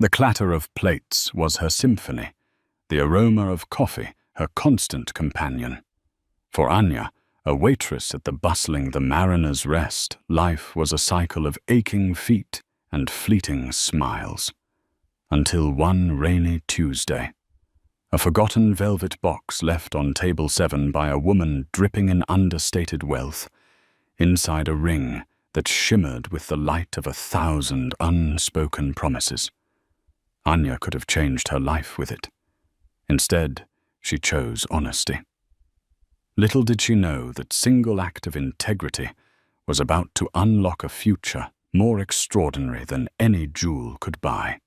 The clatter of plates was her symphony, the aroma of coffee her constant companion. For Anya, a waitress at the bustling The Mariner's Rest, life was a cycle of aching feet and fleeting smiles. Until one rainy Tuesday. A forgotten velvet box left on table 7 by a woman dripping in understated wealth, inside a ring that shimmered with the light of 1,000 unspoken promises. Anya could have changed her life with it. Instead, she chose honesty. Little did she know that single act of integrity was about to unlock a future more extraordinary than any jewel could buy.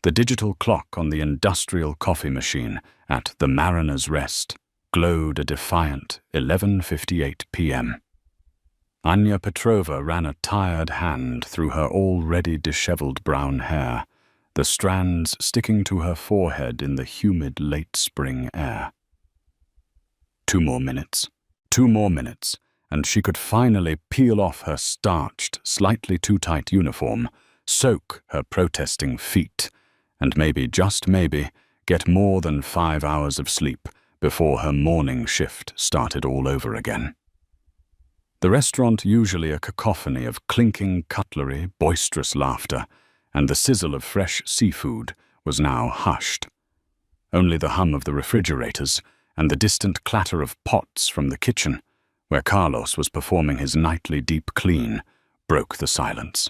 The digital clock on the industrial coffee machine at The Mariner's Rest glowed a defiant 11:58 p.m. Anya Petrova ran a tired hand through her already disheveled brown hair, the strands sticking to her forehead in the humid late spring air. 2 more minutes, and she could finally peel off her starched, slightly too tight uniform, soak her protesting feet, and maybe, just maybe, get more than 5 hours of sleep before her morning shift started all over again. The restaurant, usually a cacophony of clinking cutlery, boisterous laughter, and the sizzle of fresh seafood, was now hushed. Only the hum of the refrigerators and the distant clatter of pots from the kitchen, where Carlos was performing his nightly deep clean, broke the silence.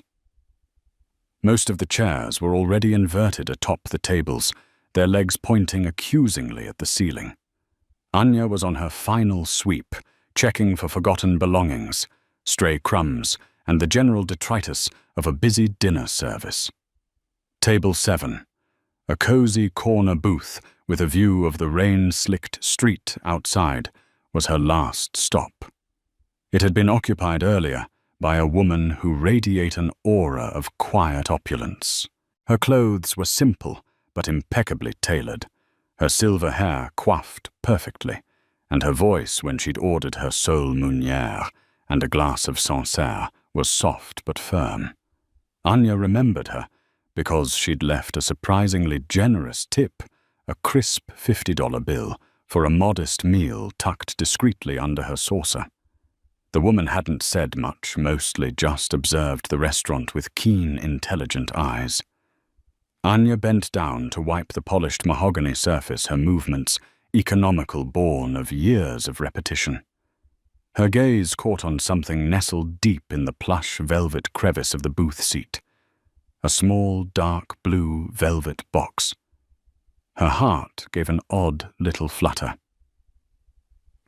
Most of the chairs were already inverted atop the tables, their legs pointing accusingly at the ceiling. Anya was on her final sweep, checking for forgotten belongings, stray crumbs, and the general detritus of a busy dinner service. Table 7, a cozy corner booth with a view of the rain-slicked street outside, was her last stop. It had been occupied earlier by a woman who radiated an aura of quiet opulence. Her clothes were simple but impeccably tailored, her silver hair coiffed perfectly, and her voice when she'd ordered her sole meunière and a glass of Sancerre was soft but firm. Anya remembered her because she'd left a surprisingly generous tip, a crisp $50 bill, for a modest meal tucked discreetly under her saucer. The woman hadn't said much, mostly just observed the restaurant with keen, intelligent eyes. Anya bent down to wipe the polished mahogany surface, her movements economical, born of years of repetition. Her gaze caught on something nestled deep in the plush velvet crevice of the booth seat, a small, dark blue velvet box. Her heart gave an odd little flutter.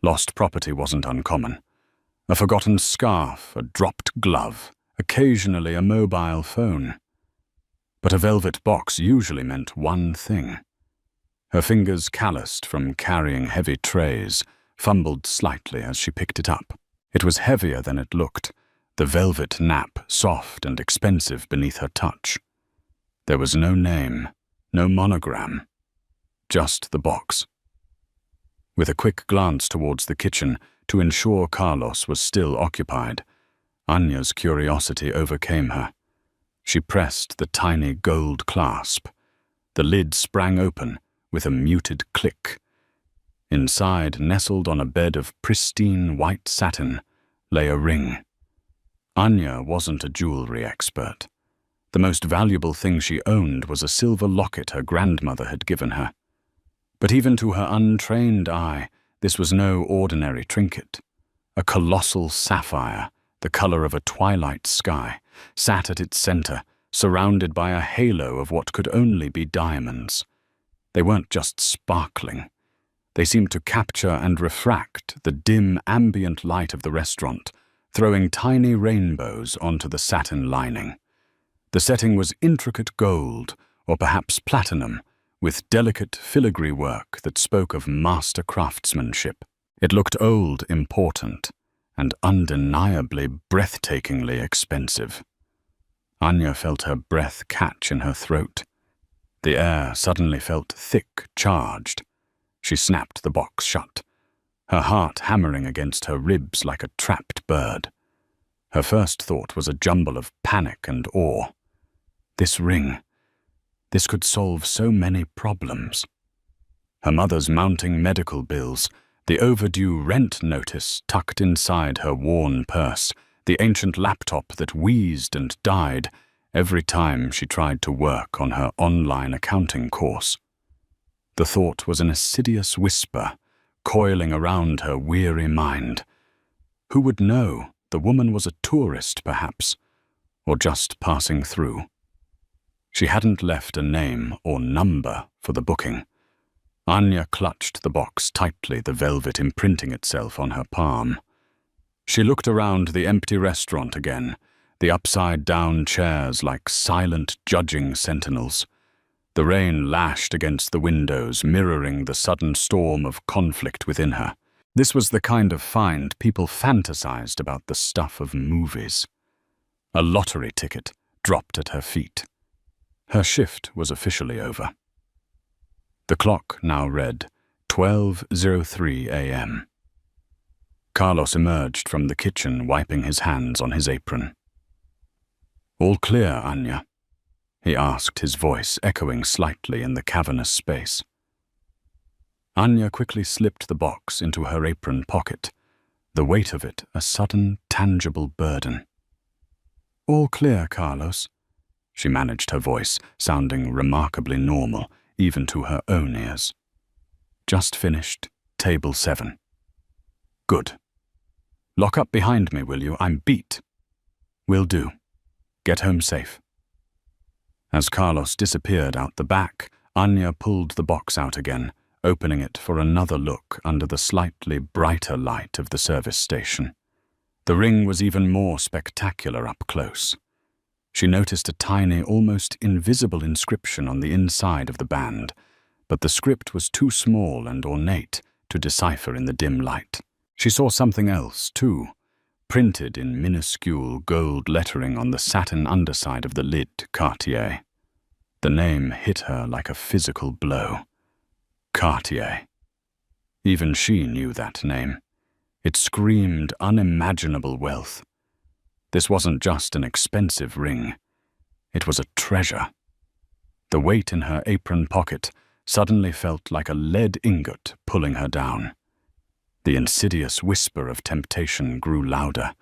Lost property wasn't uncommon. A forgotten scarf, a dropped glove, occasionally a mobile phone. But a velvet box usually meant one thing. Her fingers, calloused from carrying heavy trays, fumbled slightly as she picked it up. It was heavier than it looked, the velvet nap soft and expensive beneath her touch. There was no name, no monogram, just the box. With a quick glance towards the kitchen to ensure Carlos was still occupied, Anya's curiosity overcame her. She pressed the tiny gold clasp. The lid sprang open with a muted click. Inside, nestled on a bed of pristine white satin, lay a ring. Anya wasn't a jewelry expert. The most valuable thing she owned was a silver locket her grandmother had given her. But even to her untrained eye, this was no ordinary trinket. A colossal sapphire, the color of a twilight sky, sat at its center, surrounded by a halo of what could only be diamonds. They weren't just sparkling. They seemed to capture and refract the dim ambient light of the restaurant, throwing tiny rainbows onto the satin lining. The setting was intricate gold, or perhaps platinum, with delicate filigree work that spoke of master craftsmanship. It looked old, important, and undeniably breathtakingly expensive. Anya felt her breath catch in her throat. The air suddenly felt thick, charged. She snapped the box shut, her heart hammering against her ribs like a trapped bird. Her first thought was a jumble of panic and awe. This ring, This could solve so many problems. Her mother's mounting medical bills, the overdue rent notice tucked inside her worn purse, the ancient laptop that wheezed and died every time she tried to work on her online accounting course. The thought was an assiduous whisper, coiling around her weary mind. Who would know? The woman was a tourist, perhaps, or just passing through. She hadn't left a name or number for the booking. Anya clutched the box tightly, the velvet imprinting itself on her palm. She looked around the empty restaurant again, the upside-down chairs like silent judging sentinels. The rain lashed against the windows, mirroring the sudden storm of conflict within her. This was the kind of find people fantasized about, the stuff of movies. A lottery ticket dropped at her feet. Her shift was officially over. The clock now read 12:03 a.m. Carlos emerged from the kitchen, wiping his hands on his apron. "All clear, Anya?" he asked, his voice echoing slightly in the cavernous space. Anya quickly slipped the box into her apron pocket, the weight of it a sudden, tangible burden. "All clear, Carlos," she managed, her voice sounding remarkably normal, even to her own ears. "Just finished, table 7. "Good. Lock up behind me, will you? I'm beat." "Will do. Get home safe." As Carlos disappeared out the back, Anya pulled the box out again, opening it for another look under the slightly brighter light of the service station. The ring was even more spectacular up close. She noticed a tiny, almost invisible inscription on the inside of the band, but the script was too small and ornate to decipher in the dim light. She saw something else, too, printed in minuscule gold lettering on the satin underside of the lid, Cartier. The name hit her like a physical blow. Cartier. Even she knew that name. It screamed unimaginable wealth. This wasn't just an expensive ring. It was a treasure. The weight in her apron pocket suddenly felt like a lead ingot pulling her down. The insidious whisper of temptation grew louder,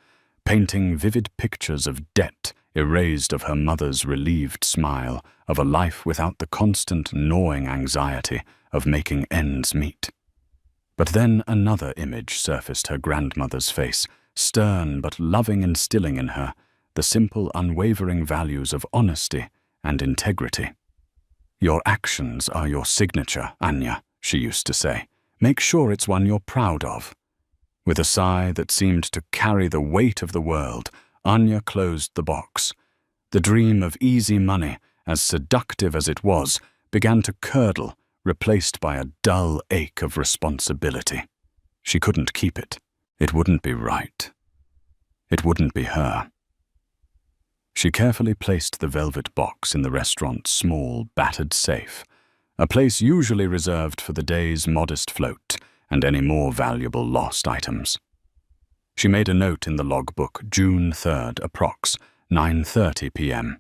painting vivid pictures of debt erased, of her mother's relieved smile, of a life without the constant gnawing anxiety of making ends meet. But then another image surfaced, her grandmother's face, stern but loving, instilling in her the simple, unwavering values of honesty and integrity. "Your actions are your signature, Anya," she used to say. "Make sure it's one you're proud of." With a sigh that seemed to carry the weight of the world, Anya closed the box. The dream of easy money, as seductive as it was, began to curdle, replaced by a dull ache of responsibility. She couldn't keep it. It wouldn't be right. It wouldn't be her. She carefully placed the velvet box in the restaurant's small, battered safe, a place usually reserved for the day's modest float and any more valuable lost items. She made a note in the logbook, June 3rd, approx. 9:30 p.m.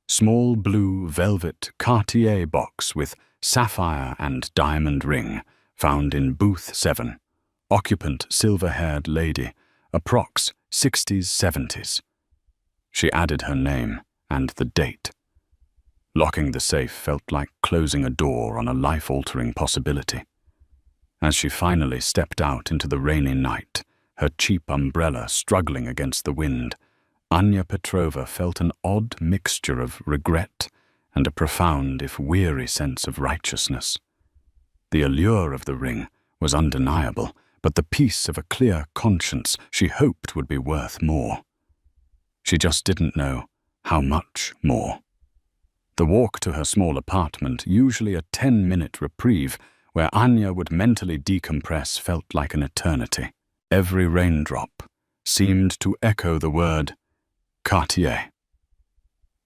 Small blue velvet Cartier box with sapphire and diamond ring, found in booth 7. Occupant silver-haired lady, approx. 60s, 70s. She added her name and the date. Locking the safe felt like closing a door on a life-altering possibility. As she finally stepped out into the rainy night, her cheap umbrella struggling against the wind, Anya Petrova felt an odd mixture of regret and a profound, if weary, sense of righteousness. The allure of the ring was undeniable, but the peace of a clear conscience she hoped would be worth more. She just didn't know how much more. The walk to her small apartment, usually a 10-minute reprieve where Anya would mentally decompress, felt like an eternity. Every raindrop seemed to echo the word Cartier.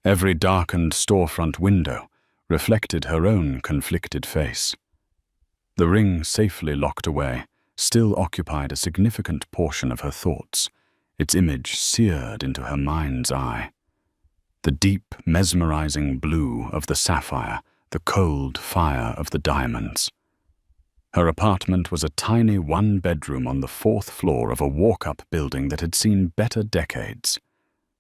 Every darkened storefront window reflected her own conflicted face. The ring, safely locked away, still occupied a significant portion of her thoughts, its image seared into her mind's eye. The deep, mesmerizing blue of the sapphire, the cold fire of the diamonds. Her apartment was a tiny one-bedroom on the 4th floor of a walk-up building that had seen better decades.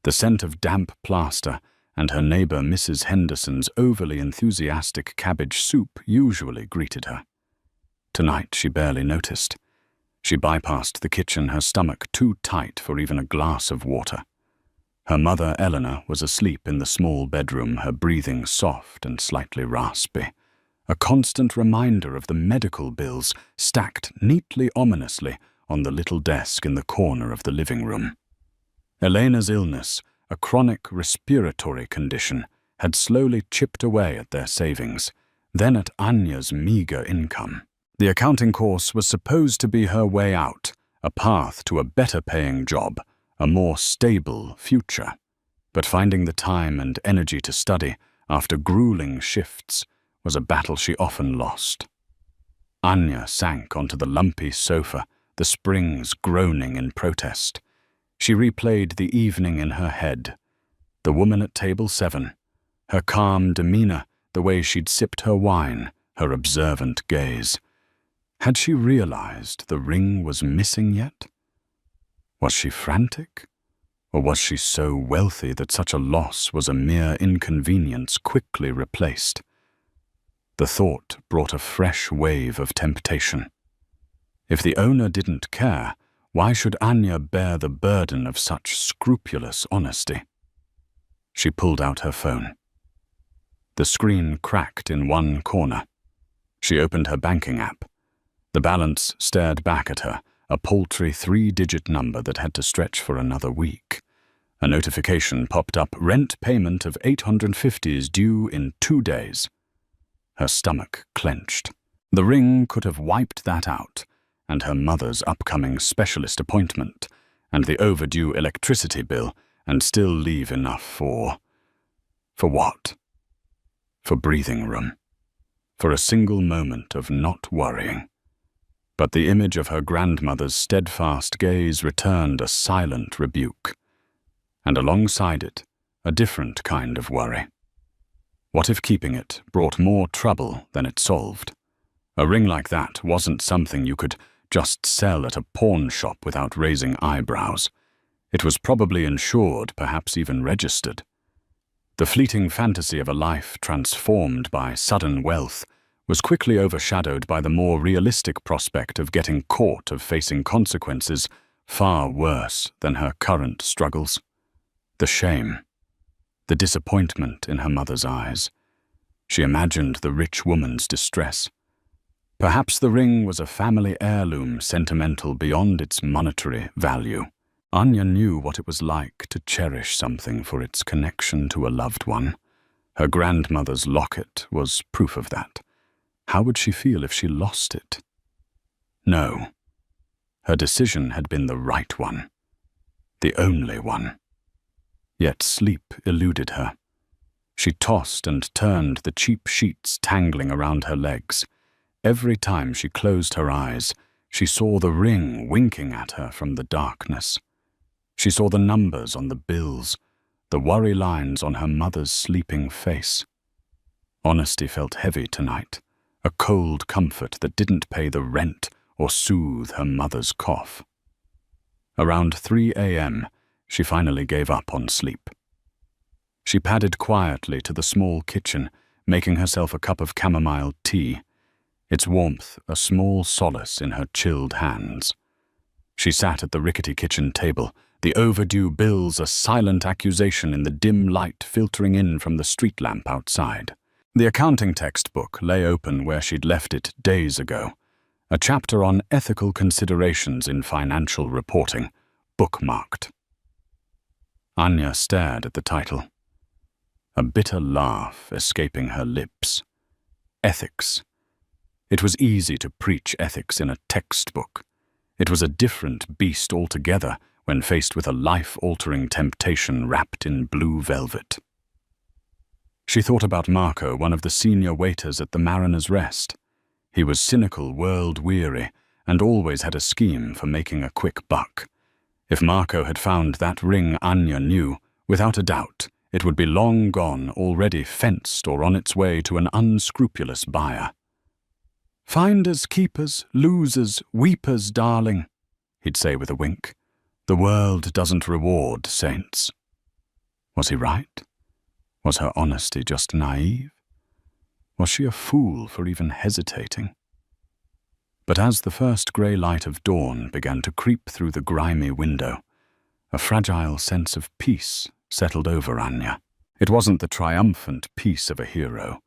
The scent of damp plaster and her neighbor Mrs. Henderson's overly enthusiastic cabbage soup usually greeted her. Tonight she barely noticed. She bypassed the kitchen, her stomach too tight for even a glass of water. Her mother, Eleanor, was asleep in the small bedroom, her breathing soft and slightly raspy. A constant reminder of the medical bills stacked neatly ominously on the little desk in the corner of the living room. Elena's illness, a chronic respiratory condition, had slowly chipped away at their savings, then at Anya's meager income. The accounting course was supposed to be her way out, a path to a better-paying job, a more stable future. But finding the time and energy to study, after grueling shifts, was a battle she often lost. Anya sank onto the lumpy sofa, the springs groaning in protest. She replayed the evening in her head. The woman at table 7, her calm demeanor, the way she'd sipped her wine, her observant gaze. Had she realized the ring was missing yet? Was she frantic? Or was she so wealthy that such a loss was a mere inconvenience quickly replaced? The thought brought a fresh wave of temptation. If the owner didn't care, why should Anya bear the burden of such scrupulous honesty? She pulled out her phone. The screen cracked in one corner. She opened her banking app. The balance stared back at her, a paltry 3-digit number that had to stretch for another week. A notification popped up, rent payment of $850 is due in 2 days. Her stomach clenched. The ring could have wiped that out, and her mother's upcoming specialist appointment, and the overdue electricity bill, and still leave enough for what? For breathing room. For a single moment of not worrying. But the image of her grandmother's steadfast gaze returned a silent rebuke. And alongside it, a different kind of worry. What if keeping it brought more trouble than it solved? A ring like that wasn't something you could just sell at a pawn shop without raising eyebrows. It was probably insured, perhaps even registered. The fleeting fantasy of a life transformed by sudden wealth was quickly overshadowed by the more realistic prospect of getting caught, of facing consequences far worse than her current struggles. The shame, the disappointment in her mother's eyes. She imagined the rich woman's distress. Perhaps the ring was a family heirloom, sentimental beyond its monetary value. Anya knew what it was like to cherish something for its connection to a loved one. Her grandmother's locket was proof of that. How would she feel if she lost it? No. Her decision had been the right one. The only one. Yet sleep eluded her. She tossed and turned, the cheap sheets tangling around her legs. Every time she closed her eyes, she saw the ring winking at her from the darkness. She saw the numbers on the bills, the worry lines on her mother's sleeping face. Honesty felt heavy tonight, a cold comfort that didn't pay the rent or soothe her mother's cough. Around 3 a.m., she finally gave up on sleep. She padded quietly to the small kitchen, making herself a cup of chamomile tea, its warmth a small solace in her chilled hands. She sat at the rickety kitchen table, the overdue bills a silent accusation in the dim light filtering in from the street lamp outside. The accounting textbook lay open where she'd left it days ago, a chapter on ethical considerations in financial reporting, bookmarked. Anya stared at the title, a bitter laugh escaping her lips. Ethics. It was easy to preach ethics in a textbook. It was a different beast altogether when faced with a life-altering temptation wrapped in blue velvet. She thought about Marco, one of the senior waiters at the Mariner's Rest. He was cynical, world-weary, and always had a scheme for making a quick buck. If Marco had found that ring, Anya knew, without a doubt, it would be long gone, already fenced or on its way to an unscrupulous buyer. "Finders, keepers, losers, weepers, darling," he'd say with a wink. "The world doesn't reward saints." Was he right? Was her honesty just naive? Was she a fool for even hesitating? But as the first grey light of dawn began to creep through the grimy window, a fragile sense of peace settled over Anya. It wasn't the triumphant peace of a hero,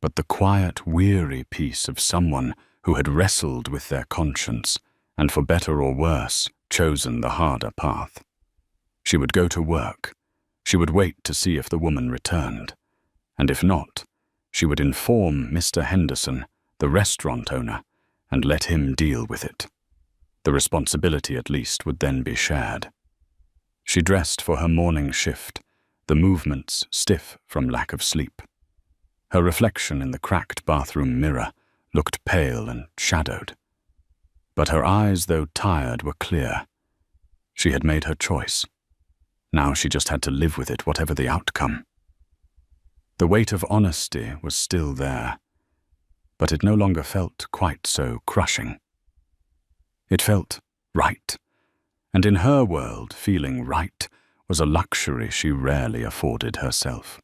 but the quiet, weary peace of someone who had wrestled with their conscience and, for better or worse, chosen the harder path. She would go to work. She would wait to see if the woman returned. And if not, she would inform Mr. Henderson, the restaurant owner, and let him deal with it. The responsibility, at least, would then be shared. She dressed for her morning shift, the movements stiff from lack of sleep. Her reflection in the cracked bathroom mirror looked pale and shadowed. But her eyes, though tired, were clear. She had made her choice. Now she just had to live with it, whatever the outcome. The weight of honesty was still there, but it no longer felt quite so crushing. It felt right, and in her world, feeling right was a luxury she rarely afforded herself.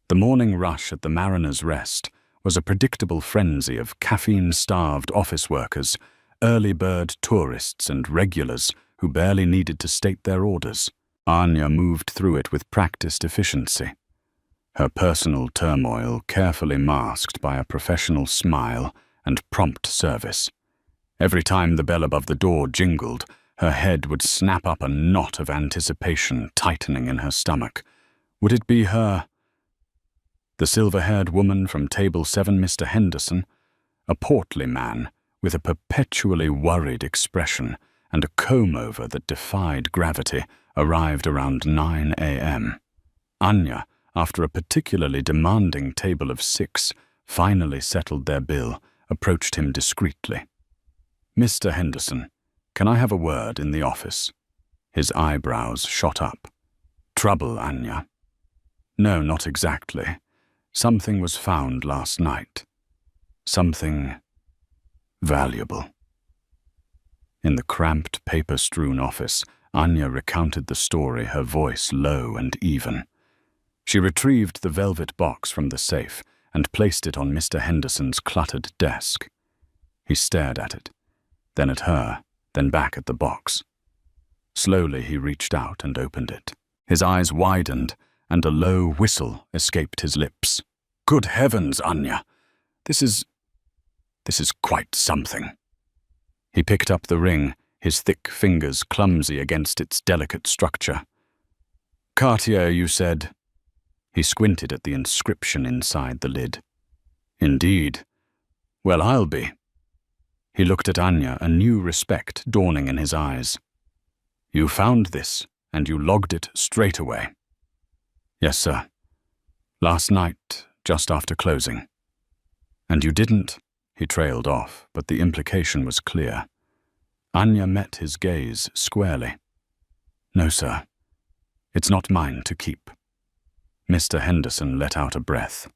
The morning rush at the Mariner's Rest was a predictable frenzy of caffeine-starved office workers, early bird tourists and regulars who barely needed to state their orders. Anya moved through it with practiced efficiency, her personal turmoil carefully masked by a professional smile and prompt service. Every time the bell above the door jingled, her head would snap up a knot of anticipation tightening in her stomach. Would it be her? The silver-haired woman from Table 7, Mr. Henderson, a portly man with a perpetually worried expression and a comb-over that defied gravity, arrived around 9 a.m. Anya, after a particularly demanding table of 6, finally settled their bill, approached him discreetly. "Mr. Henderson, can I have a word in the office?" His eyebrows shot up. "Trouble, Anya?" "No, not exactly. Something was found last night. Something valuable." In the cramped, paper-strewn office, Anya recounted the story, her voice low and even. She retrieved the velvet box from the safe and placed it on Mr. Henderson's cluttered desk. He stared at it, then at her, then back at the box. Slowly he reached out and opened it. His eyes widened, and a low whistle escaped his lips. "Good heavens, Anya! This is quite something." He picked up the ring, his thick fingers clumsy against its delicate structure. "Cartier, you said?" He squinted at the inscription inside the lid. "Indeed. Well, I'll be." He looked at Anya, a new respect dawning in his eyes. "You found this, and you logged it straight away." "Yes, sir. Last night, just after closing." "And you didn't?" He trailed off, but the implication was clear. Anya met his gaze squarely. "No, sir. It's not mine to keep." Mr. Henderson let out a breath.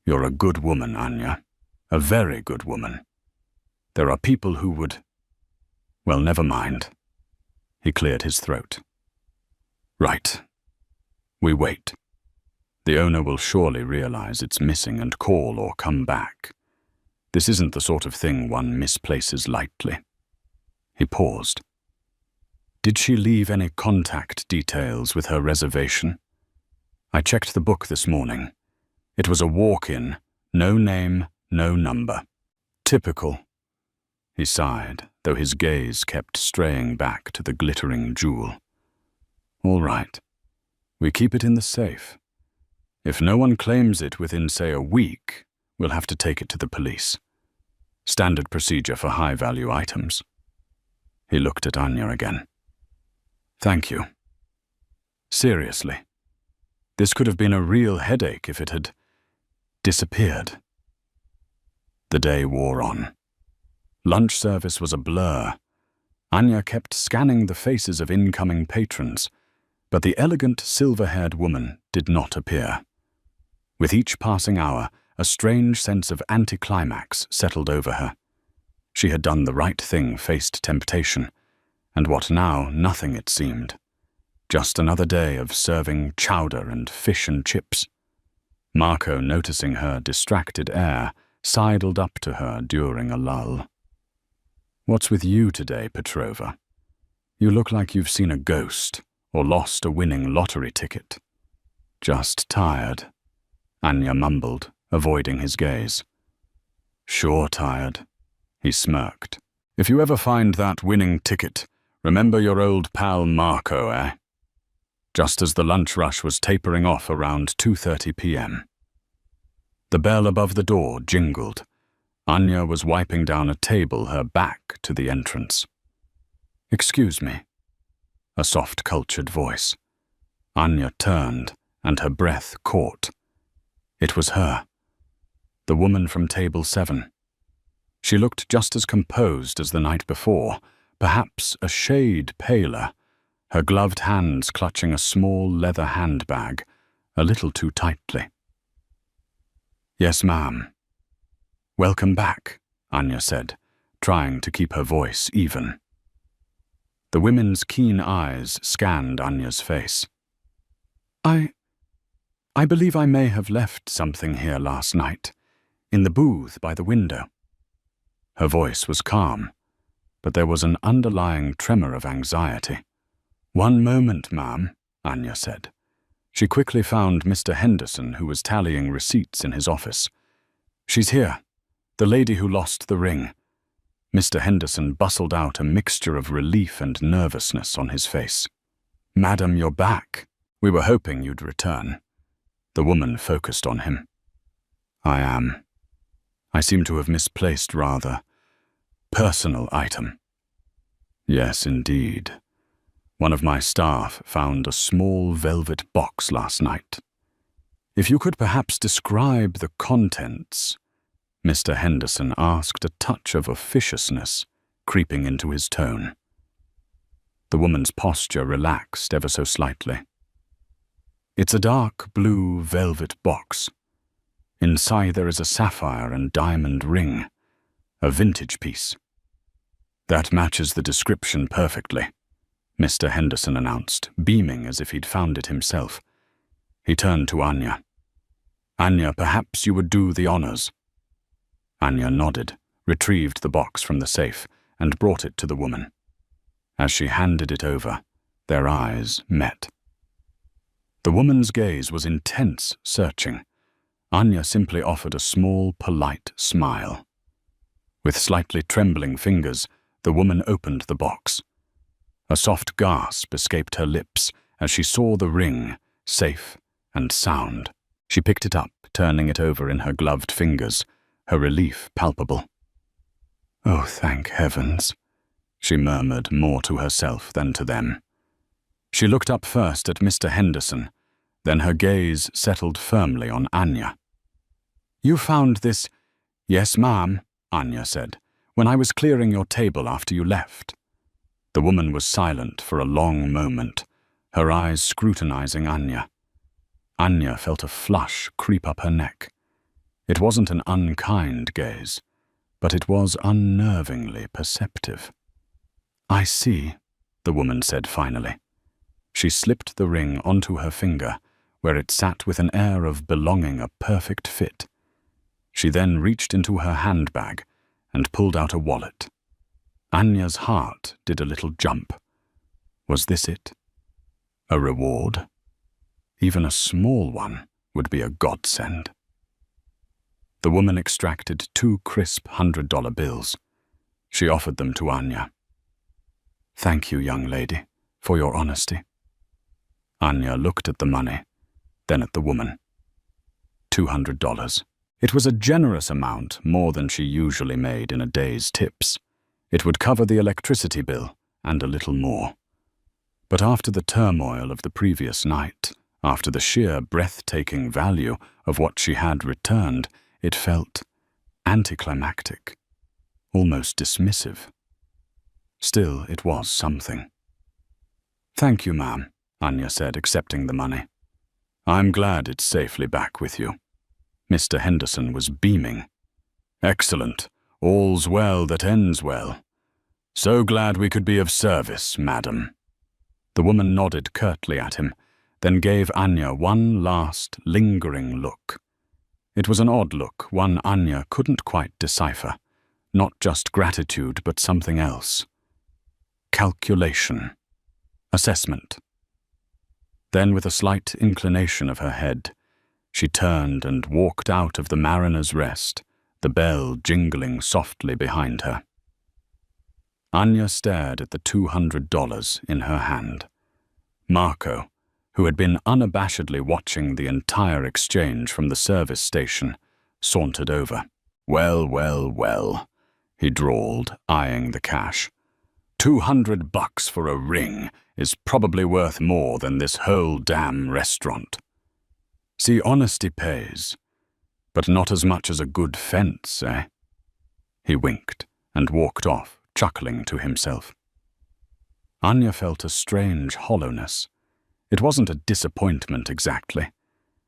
"You're a good woman, Anya. A very good woman. There are people who would... Well, never mind." He cleared his throat. "Right. We wait. The owner will surely realize it's missing and call or come back. This isn't the sort of thing one misplaces lightly." He paused. "Did she leave any contact details with her reservation?" "I checked the book this morning. It was a walk-in, no name, no number." "Typical." He sighed, though his gaze kept straying back to the glittering jewel. "All right. We keep it in the safe. If no one claims it within, say, a week, we'll have to take it to the police. Standard procedure for high-value items." He looked at Anya again. "Thank you. Seriously. This could have been a real headache if it had disappeared." The day wore on. Lunch service was a blur. Anya kept scanning the faces of incoming patrons, But the elegant silver-haired woman did not appear. With each passing hour, a strange sense of anticlimax settled over her. She had done the right thing, faced temptation, and what now? Nothing, it seemed. Just another day of serving chowder and fish and chips. Marco, noticing her distracted air, sidled up to her during a lull. "What's with you today, Petrova? You look like you've seen a ghost or lost a winning lottery ticket." "Just tired," Anya mumbled, avoiding his gaze. "Sure tired," he smirked. "If you ever find that winning ticket, remember your old pal Marco, eh?" Just as the lunch rush was tapering off around 2:30 p.m. The bell above the door jingled. Anya was wiping down a table, her back to the entrance. "Excuse me," a soft, cultured voice. Anya turned, and her breath caught. It was her, the woman from table 7. She looked just as composed as the night before, perhaps a shade paler, her gloved hands clutching a small leather handbag, a little too tightly. "Yes, ma'am." "Welcome back," Anya said, trying to keep her voice even. The women's keen eyes scanned Anya's face. I believe I may have left something here last night, in the booth by the window." Her voice was calm, but there was an underlying tremor of anxiety. "One moment, ma'am," Anya said. She quickly found Mr. Henderson, who was tallying receipts in his office. "She's here, the lady who lost the ring." Mr. Henderson bustled out, a mixture of relief and nervousness on his face. "Madam, you're back. We were hoping you'd return." The woman focused on him. "I am. I seem to have misplaced rather personal item." "Yes, indeed. One of my staff found a small velvet box last night. If you could perhaps describe the contents," Mr. Henderson asked, a touch of officiousness creeping into his tone. The woman's posture relaxed ever so slightly. "It's a dark blue velvet box. Inside there is a sapphire and diamond ring, a vintage piece." "That matches the description perfectly," Mr. Henderson announced, beaming as if he'd found it himself. He turned to Anya. "Anya, perhaps you would do the honors." Anya nodded, retrieved the box from the safe, and brought it to the woman. As she handed it over, their eyes met. The woman's gaze was intense, searching. Anya simply offered a small, polite smile. With slightly trembling fingers, the woman opened the box. A soft gasp escaped her lips as she saw the ring, safe and sound. She picked it up, turning it over in her gloved fingers, her relief palpable. "Oh, thank heavens," she murmured, more to herself than to them. She looked up first at Mr. Henderson, then her gaze settled firmly on Anya. "You found this—" "Yes, ma'am," Anya said, "when I was clearing your table after you left." The woman was silent for a long moment, her eyes scrutinizing Anya. Anya felt a flush creep up her neck. It wasn't an unkind gaze, but it was unnervingly perceptive. "I see," the woman said finally. She slipped the ring onto her finger, where it sat with an air of belonging, a perfect fit. She then reached into her handbag and pulled out a wallet. Anya's heart did a little jump. Was this it? A reward? Even a small one would be a godsend. The woman extracted 2 crisp $100 bills. She offered them to Anya. "Thank you, young lady, for your honesty." Anya looked at the money, then at the woman. $200. It was a generous amount, more than she usually made in a day's tips. It would cover the electricity bill and a little more. But after the turmoil of the previous night, after the sheer breathtaking value of what she had returned, it felt anticlimactic, almost dismissive. Still, it was something. "Thank you, ma'am," Anya said, accepting the money. "I'm glad it's safely back with you." Mr. Henderson was beaming. "Excellent. All's well that ends well. So glad we could be of service, madam." The woman nodded curtly at him, then gave Anya one last, lingering look. It was an odd look, one Anya couldn't quite decipher. Not just gratitude, but something else. Calculation. Assessment. Then, with a slight inclination of her head, she turned and walked out of the Mariner's Rest, the bell jingling softly behind her. Anya stared at the $200 in her hand. Marco, who had been unabashedly watching the entire exchange from the service station, sauntered over. "Well, well, well," he drawled, eyeing the cash. $200 for a ring is probably worth more than this whole damn restaurant. See, honesty pays, but not as much as a good fence, eh?" He winked and walked off, chuckling to himself. Anya felt a strange hollowness. It wasn't a disappointment exactly.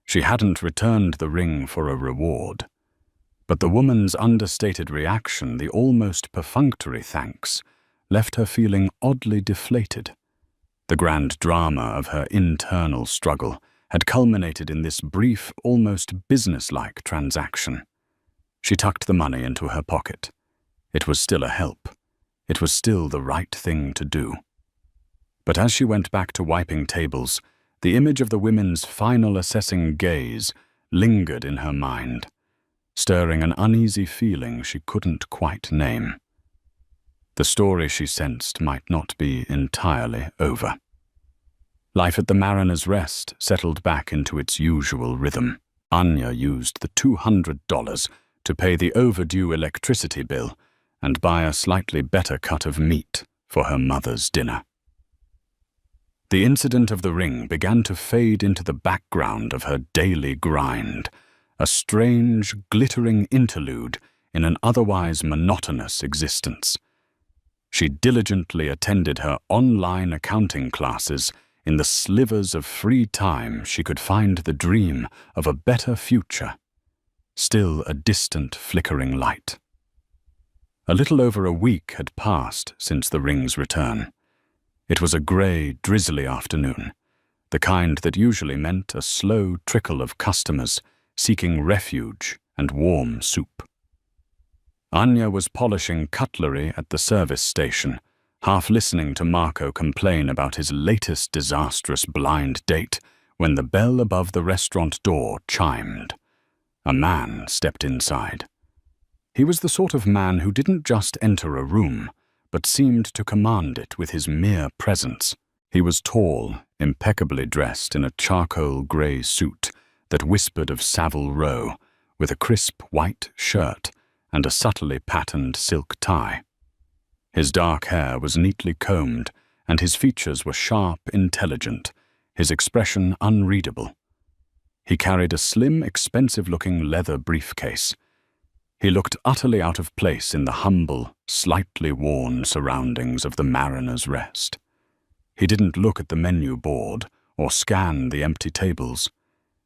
She hadn't returned the ring for a reward. But the woman's understated reaction, the almost perfunctory thanks, left her feeling oddly deflated. The grand drama of her internal struggle had culminated in this brief, almost businesslike transaction. She tucked the money into her pocket. It was still a help. It was still the right thing to do. But as she went back to wiping tables, the image of the women's final assessing gaze lingered in her mind, stirring an uneasy feeling she couldn't quite name. The story, she sensed, might not be entirely over. Life at the Mariner's Rest settled back into its usual rhythm. Anya used the $200 to pay the overdue electricity bill and buy a slightly better cut of meat for her mother's dinner. The incident of the ring began to fade into the background of her daily grind, a strange, glittering interlude in an otherwise monotonous existence. She diligently attended her online accounting classes in the slivers of free time she could find the dream of a better future, still a distant flickering light. A little over a week had passed since the ring's return. It was a grey, drizzly afternoon, the kind that usually meant a slow trickle of customers seeking refuge and warm soup. Anya was polishing cutlery at the service station, half listening to Marco complain about his latest disastrous blind date when the bell above the restaurant door chimed. A man stepped inside. He was the sort of man who didn't just enter a room, but seemed to command it with his mere presence. He was tall, impeccably dressed in a charcoal grey suit that whispered of Savile Row, with a crisp white shirt and a subtly patterned silk tie. His dark hair was neatly combed, and his features were sharp, intelligent, his expression unreadable. He carried a slim, expensive-looking leather briefcase. He looked utterly out of place in the humble, slightly worn surroundings of the Mariner's Rest. He didn't look at the menu board or scan the empty tables.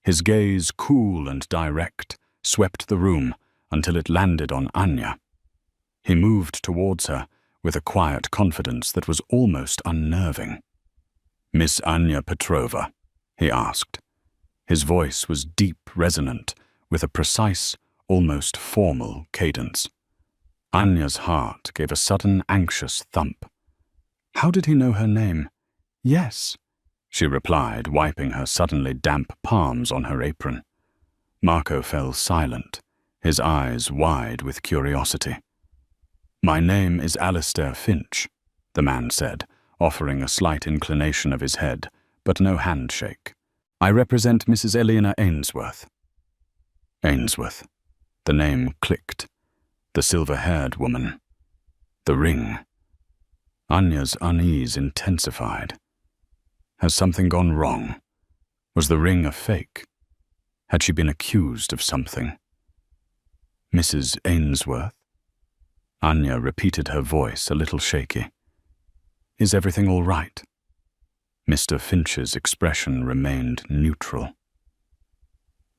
His gaze, cool and direct, swept the room until it landed on Anya. He moved towards her with a quiet confidence that was almost unnerving. "Miss Anya Petrova?" he asked. His voice was deep, resonant, with a precise, almost formal cadence. Anya's heart gave a sudden anxious thump. How did he know her name? "Yes," she replied, wiping her suddenly damp palms on her apron. Marco fell silent, his eyes wide with curiosity. "My name is Alistair Finch," the man said, offering a slight inclination of his head, but no handshake. "I represent Mrs. Eleanor Ainsworth." Ainsworth. The name clicked. The silver-haired woman. The ring. Anya's unease intensified. Had something gone wrong? Was the ring a fake? Had she been accused of something? "Mrs. Ainsworth?" Anya repeated her voice, a little shaky. "Is everything all right?" Mr. Finch's expression remained neutral.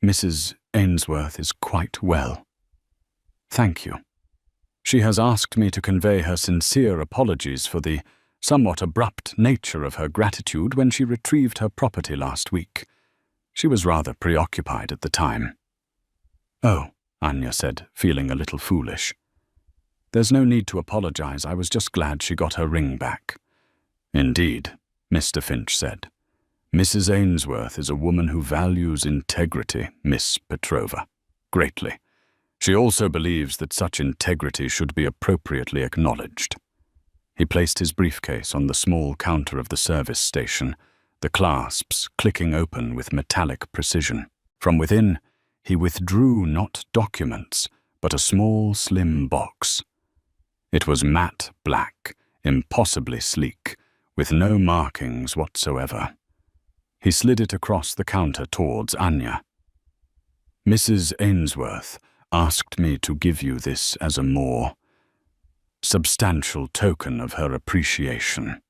"Mrs. Ainsworth is quite well. Thank you. She has asked me to convey her sincere apologies for the somewhat abrupt nature of her gratitude when she retrieved her property last week. She was rather preoccupied at the time." "Oh," Anya said, feeling a little foolish. "There's no need to apologize. I was just glad she got her ring back." "Indeed," Mr. Finch said. "Mrs. Ainsworth is a woman who values integrity, Miss Petrova, greatly. She also believes that such integrity should be appropriately acknowledged." He placed his briefcase on the small counter of the service station, the clasps clicking open with metallic precision. From within, he withdrew not documents, but a small, slim box. It was matte black, impossibly sleek, with no markings whatsoever. He slid it across the counter towards Anya. "Mrs. Ainsworth asked me to give you this as a more substantial token of her appreciation."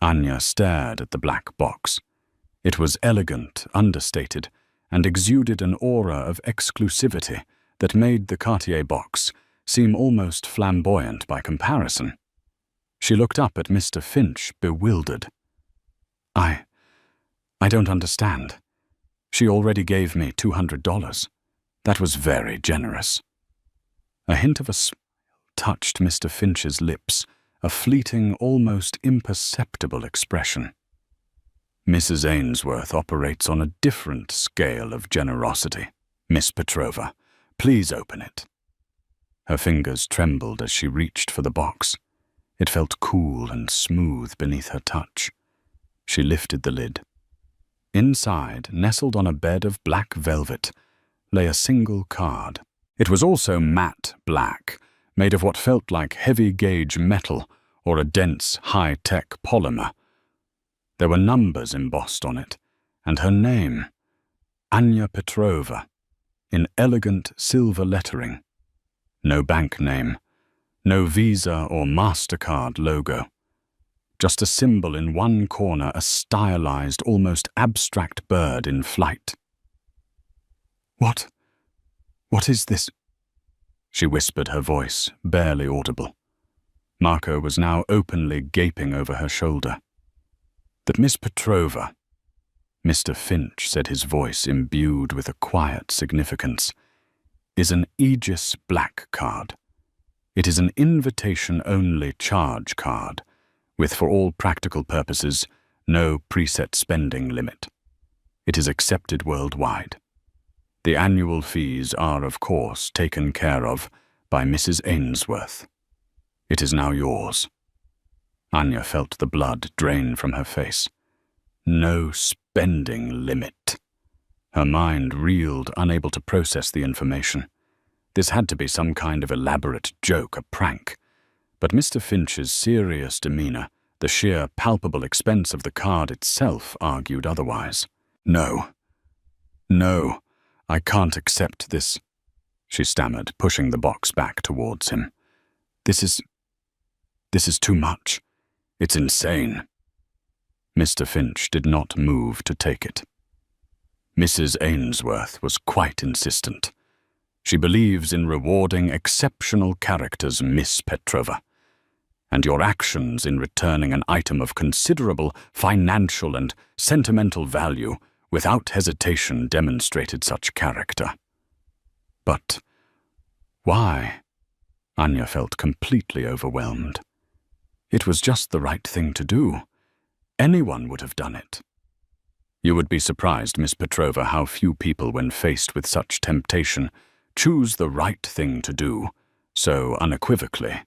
Anya stared at the black box. It was elegant, understated, and exuded an aura of exclusivity that made the Cartier box seem almost flamboyant by comparison. She looked up at Mr. Finch, bewildered. I don't understand. She already gave me $200. That was very generous." A hint of a smile touched Mr. Finch's lips, a fleeting, almost imperceptible expression. "Mrs. Ainsworth operates on a different scale of generosity. Miss Petrova, please open it." Her fingers trembled as she reached for the box. It felt cool and smooth beneath her touch. She lifted the lid. Inside, nestled on a bed of black velvet, lay a single card. It was also matte black, made of what felt like heavy-gauge metal or a dense, high-tech polymer. There were numbers embossed on it, and her name, Anya Petrova, in elegant silver lettering. No bank name, no Visa or MasterCard logo. Just a symbol in one corner, a stylized, almost abstract bird in flight. What is this?" she whispered, her voice barely audible. Marco was now openly gaping over her shoulder. "That Miss Petrova," Mr. Finch said, his voice imbued with a quiet significance, "is an Aegis black card. It is an invitation-only charge card, with, for all practical purposes, no preset spending limit. It is accepted worldwide. The annual fees are, of course, taken care of by Mrs. Ainsworth. It is now yours." Anya felt the blood drain from her face. No spending limit. Her mind reeled, unable to process the information. This had to be some kind of elaborate joke, a prank. But Mr. Finch's serious demeanor, the sheer palpable expense of the card itself, argued otherwise. No, I can't accept this," she stammered, pushing the box back towards him. This is too much. It's insane." Mr. Finch did not move to take it. "Mrs. Ainsworth was quite insistent. She believes in rewarding exceptional characters, Miss Petrova. And your actions in returning an item of considerable financial and sentimental value without hesitation demonstrated such character." "But why?" Anya felt completely overwhelmed. "It was just the right thing to do. Anyone would have done it." "You would be surprised, Miss Petrova, how few people, when faced with such temptation, choose the right thing to do so unequivocally."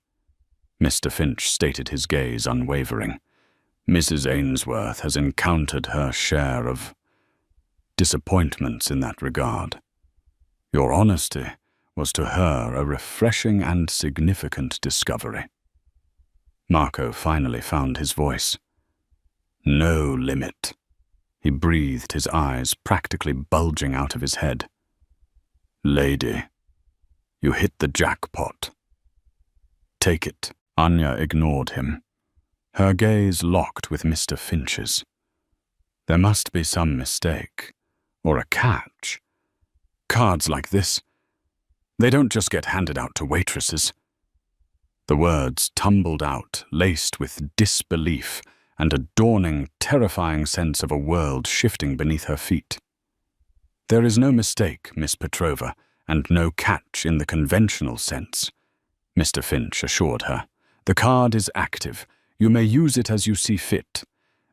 Mr. Finch stated, his gaze unwavering. "Mrs. Ainsworth has encountered her share of disappointments in that regard. Your honesty was to her a refreshing and significant discovery." Marco finally found his voice. "No limit." He breathed, his eyes practically bulging out of his head. "Lady, you hit the jackpot. Take it." Anya ignored him. Her gaze locked with Mr. Finch's. There must be some mistake, or a catch. Cards like this, they don't just get handed out to waitresses. The words tumbled out, laced with disbelief and a dawning, terrifying sense of a world shifting beneath her feet. There is no mistake, Miss Petrova, and no catch in the conventional sense, Mr. Finch assured her. The card is active. You may use it as you see fit.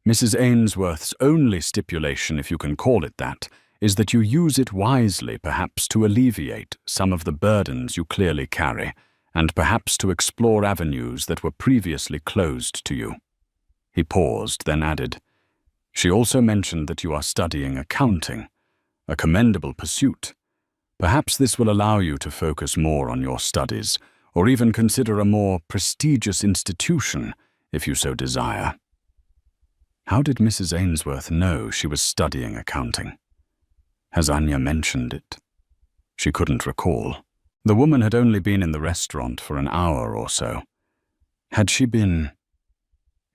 Mrs. Ainsworth's only stipulation, if you can call it that, is that you use it wisely, perhaps to alleviate some of the burdens you clearly carry, and perhaps to explore avenues that were previously closed to you. He paused, then added, She also mentioned that you are studying accounting, a commendable pursuit. Perhaps this will allow you to focus more on your studies, or even consider a more prestigious institution, if you so desire. How did Mrs. Ainsworth know she was studying accounting? Has Anya mentioned it? She couldn't recall. The woman had only been in the restaurant for an hour or so. Had she been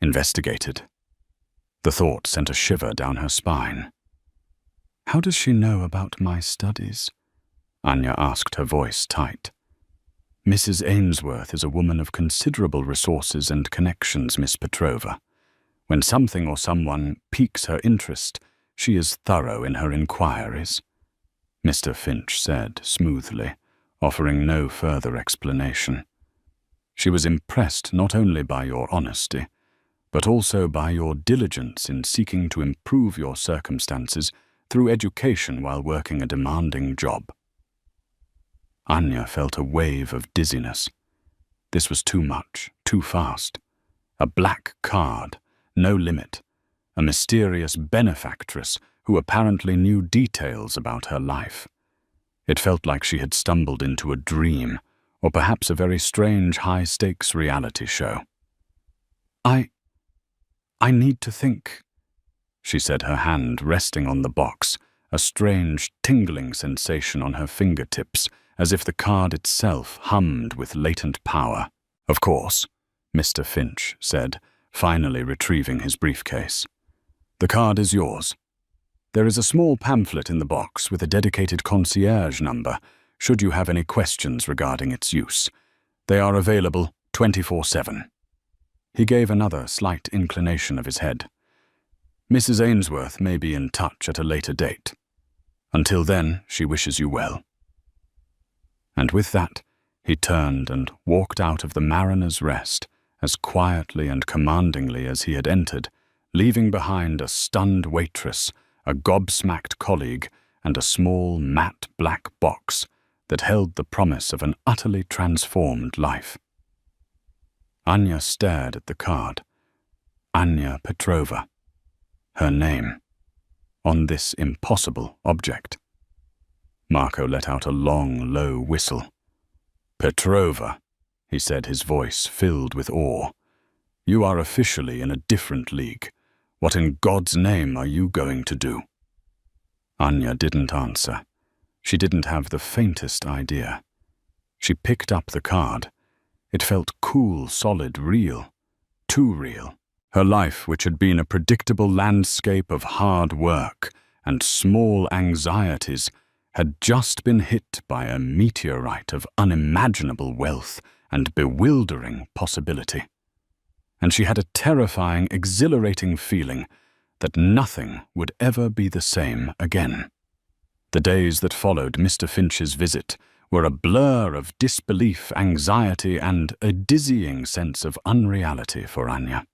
investigated? The thought sent a shiver down her spine. How does she know about my studies? Anya asked, her voice tight. Mrs. Ainsworth is a woman of considerable resources and connections, Miss Petrova. When something or someone piques her interest, she is thorough in her inquiries, Mr. Finch said smoothly, offering no further explanation. She was impressed not only by your honesty, but also by your diligence in seeking to improve your circumstances through education while working a demanding job. Anya felt a wave of dizziness. This was too much, too fast. A black card, no limit. A mysterious benefactress who apparently knew details about her life. It felt like she had stumbled into a dream, or perhaps a very strange high-stakes reality show. I need to think, she said, her hand resting on the box, a strange tingling sensation on her fingertips, as if the card itself hummed with latent power. Of course, Mr. Finch said, finally retrieving his briefcase. The card is yours. There is a small pamphlet in the box with a dedicated concierge number, should you have any questions regarding its use. They are available 24/7. He gave another slight inclination of his head. Mrs. Ainsworth may be in touch at a later date. Until then, she wishes you well. And with that, he turned and walked out of the Mariner's Rest as quietly and commandingly as he had entered, leaving behind a stunned waitress, a gobsmacked colleague, and a small, matte black box that held the promise of an utterly transformed life. Anya stared at the card. Anya Petrova. Her name. On this impossible object. Marco let out a long, low whistle. Petrova, he said, his voice filled with awe. You are officially in a different league. What in God's name are you going to do? Anya didn't answer. She didn't have the faintest idea. She picked up the card. It felt cool, solid, real. Too real. Her life, which had been a predictable landscape of hard work and small anxieties, had just been hit by a meteorite of unimaginable wealth and bewildering possibility. And she had a terrifying, exhilarating feeling that nothing would ever be the same again. The days that followed Mr. Finch's visit were a blur of disbelief, anxiety, and a dizzying sense of unreality for Anya.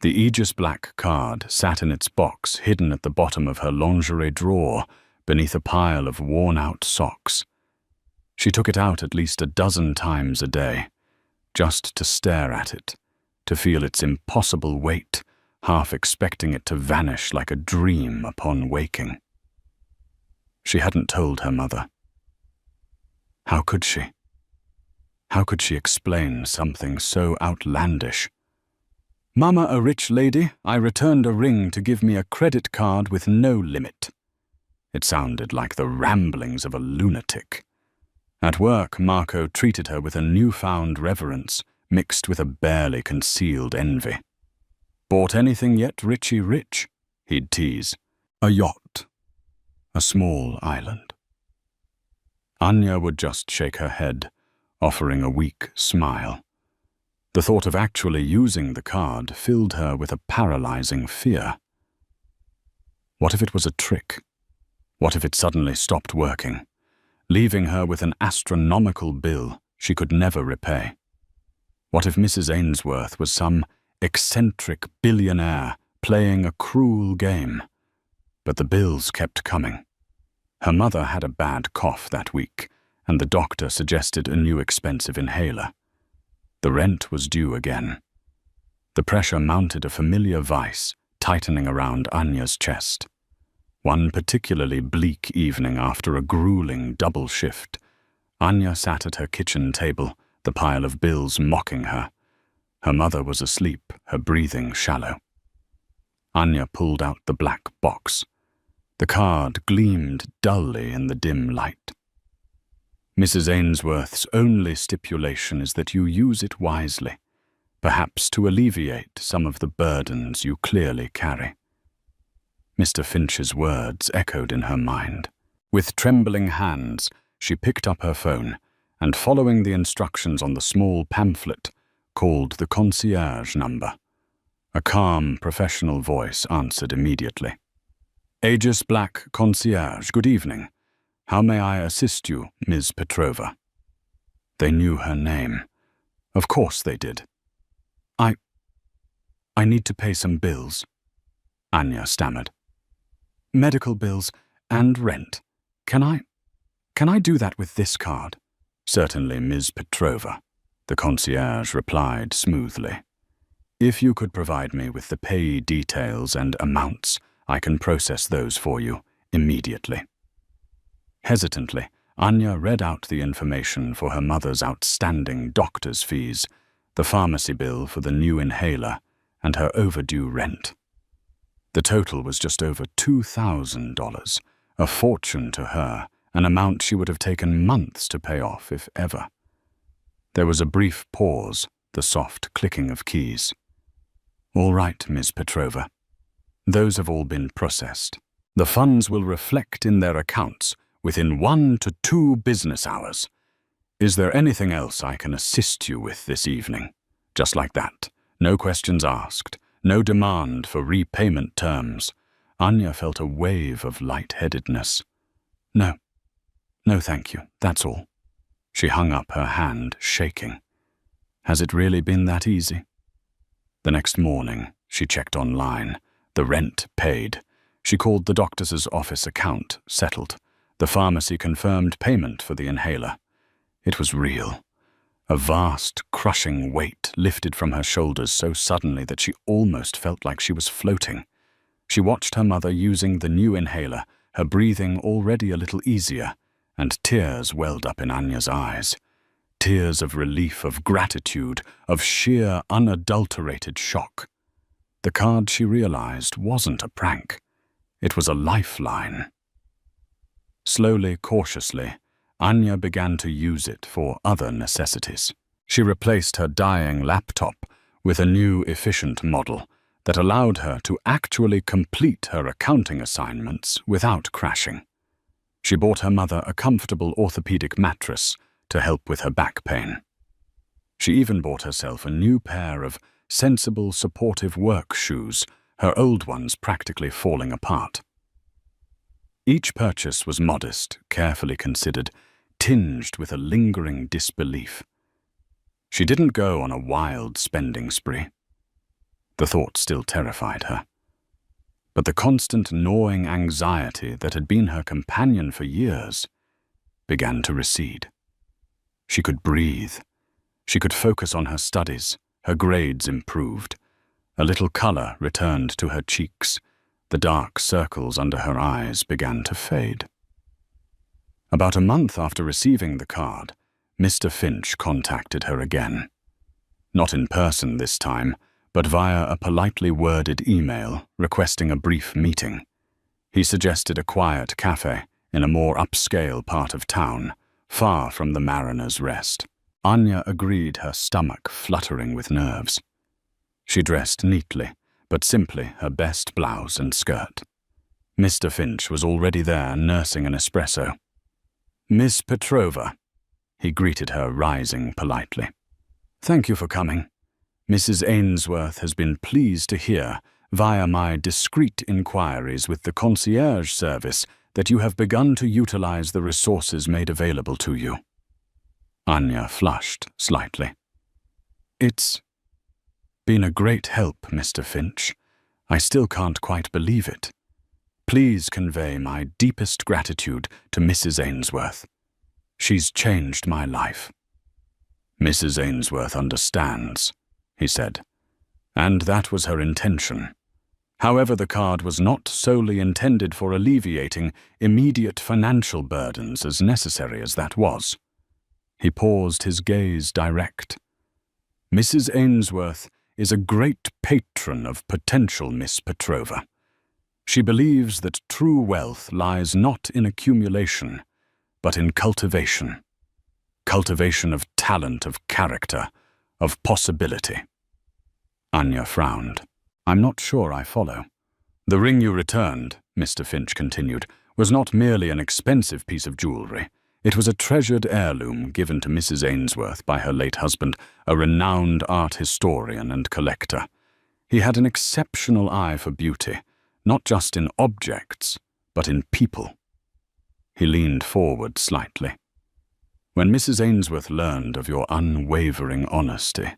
The Aegis black card sat in its box, hidden at the bottom of her lingerie drawer, beneath a pile of worn-out socks. She took it out at least a dozen times a day, just to stare at it, to feel its impossible weight, half expecting it to vanish like a dream upon waking. She hadn't told her mother. How could she? How could she explain something so outlandish? Mama, a rich lady, I returned a ring to give me a credit card with no limit. It sounded like the ramblings of a lunatic. At work, Marco treated her with a newfound reverence, mixed with a barely concealed envy. "Bought anything yet, Richie Rich?" he'd tease. "A yacht. A small island." Anya would just shake her head, offering a weak smile. The thought of actually using the card filled her with a paralyzing fear. What if it was a trick? What if it suddenly stopped working, leaving her with an astronomical bill she could never repay? What if Mrs. Ainsworth was some eccentric billionaire playing a cruel game? But the bills kept coming. Her mother had a bad cough that week, and the doctor suggested a new expensive inhaler. The rent was due again. The pressure mounted a familiar vice, tightening around Anya's chest. One particularly bleak evening after a grueling double shift, Anya sat at her kitchen table, the pile of bills mocking her. Her mother was asleep, her breathing shallow. Anya pulled out the black box. The card gleamed dully in the dim light. "Mrs. Ainsworth's only stipulation is that you use it wisely, perhaps to alleviate some of the burdens you clearly carry." Mr. Finch's words echoed in her mind. With trembling hands, she picked up her phone and, following the instructions on the small pamphlet, called the concierge number. A calm, professional voice answered immediately. "Aegis Black Concierge, good evening. How may I assist you, Ms. Petrova?" They knew her name. Of course they did. I need to pay some bills," Anya stammered. "Medical bills and rent. Can I do that with this card?" "Certainly, Ms. Petrova," the concierge replied smoothly. "If you could provide me with the payee details and amounts, I can process those for you immediately." Hesitantly, Anya read out the information for her mother's outstanding doctor's fees, the pharmacy bill for the new inhaler, and her overdue rent. The total was just over $2,000, a fortune to her, an amount she would have taken months to pay off, if ever. There was a brief pause, the soft clicking of keys. "All right, Ms. Petrova. Those have all been processed. The funds will reflect in their accounts within 1 to 2 business hours. Is there anything else I can assist you with this evening?" Just like that. No questions asked. No demand for repayment terms. Anya felt a wave of lightheadedness. No, thank you. That's all." She hung up her hand, shaking. Has it really been that easy? The next morning, she checked online. The rent paid. She called the doctor's office, account settled. The pharmacy confirmed payment for the inhaler. It was real. A vast, crushing weight lifted from her shoulders so suddenly that she almost felt like she was floating. She watched her mother using the new inhaler, her breathing already a little easier, and tears welled up in Anya's eyes. Tears of relief, of gratitude, of sheer, unadulterated shock. The card, she realized, wasn't a prank. It was a lifeline. Slowly, cautiously, Anya began to use it for other necessities. She replaced her dying laptop with a new, efficient model that allowed her to actually complete her accounting assignments without crashing. She bought her mother a comfortable orthopedic mattress to help with her back pain. She even bought herself a new pair of sensible, supportive work shoes, her old ones practically falling apart. Each purchase was modest, carefully considered, tinged with a lingering disbelief. She didn't go on a wild spending spree. The thought still terrified her. But the constant gnawing anxiety that had been her companion for years began to recede. She could breathe. She could focus on her studies. Her grades improved. A little color returned to her cheeks. The dark circles under her eyes began to fade. About a month after receiving the card, Mr. Finch contacted her again. Not in person this time, but via a politely worded email requesting a brief meeting. He suggested a quiet cafe in a more upscale part of town, far from the Mariner's Rest. Anya agreed, her stomach fluttering with nerves. She dressed neatly, but simply her best blouse and skirt. Mr. Finch was already there, nursing an espresso. "Miss Petrova," he greeted her, rising politely. "Thank you for coming. Mrs. Ainsworth has been pleased to hear, via my discreet inquiries with the concierge service, that you have begun to utilize the resources made available to you." Anya flushed slightly. "It's been a great help, Mr. Finch. I still can't quite believe it. Please convey my deepest gratitude to Mrs. Ainsworth. She's changed my life." "Mrs. Ainsworth understands," he said, "and that was her intention. However, the card was not solely intended for alleviating immediate financial burdens, as necessary as that was." He paused, his gaze direct. "Mrs. Ainsworth is a great patron of potential Miss Petrova. She believes that true wealth lies not in accumulation, but in cultivation. Cultivation of talent, of character, of possibility." Anya frowned. "I'm not sure I follow." "The ring you returned," Mr. Finch continued, "was not merely an expensive piece of jewelry. It was a treasured heirloom given to Mrs. Ainsworth by her late husband, a renowned art historian and collector. He had an exceptional eye for beauty, not just in objects, but in people." He leaned forward slightly. "When Mrs. Ainsworth learned of your unwavering honesty,